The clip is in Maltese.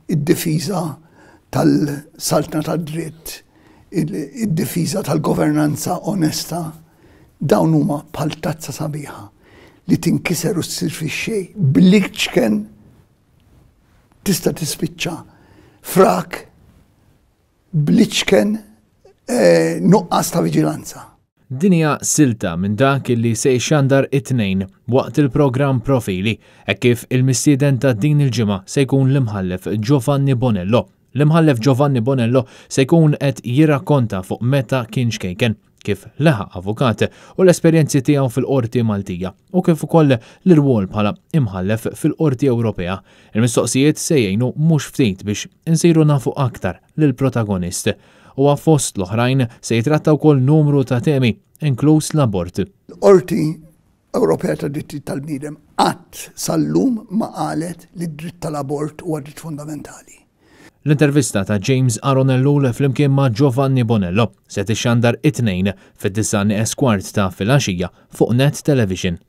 id-difiża tal-saltna tad-dritt, id-difiża tal-governanza onesta, dawn huma bħal tazza sabiħa li tinkiser u ssir fix-xejn bl-iċken tista' tispiċċa frak bl-iċken nuqqas ta' viġilanza. Dinja silta minn dak li se jxandar it-tnejn waqt il-programm Profili kif il-mistieden ta' din il-ġimgħa se jkun l-imħallef Giovanni Bonello. L-imħallef Giovanni Bonello se jkun qed jirrakkonta fuq meta kien xkejken, kif laħaq avukat u l-esperjenzi tiegħu fil-Qorti Maltija u kif ukoll l-irwol bħala imħallef fil-Qorti Ewropea. Il-mistoqsijiet se jgħinu mhux ftit biex insiru nafu aktar lill-protagonist. U fost l-oħrajn se jitratta wkoll numru ta' temi, inkluż l-abort. L-Qorti Ewropea ta' dritti tal-bniedem qatt sal-lum ma qalet li d-dritt tal-abort huwa dritt fundamentali. L-intervista ta' James Aronellu flimkien ma' Giovanni Bonello se tixxandar it-tnejn fid-9 ta' filgħaxija fuq Net Television.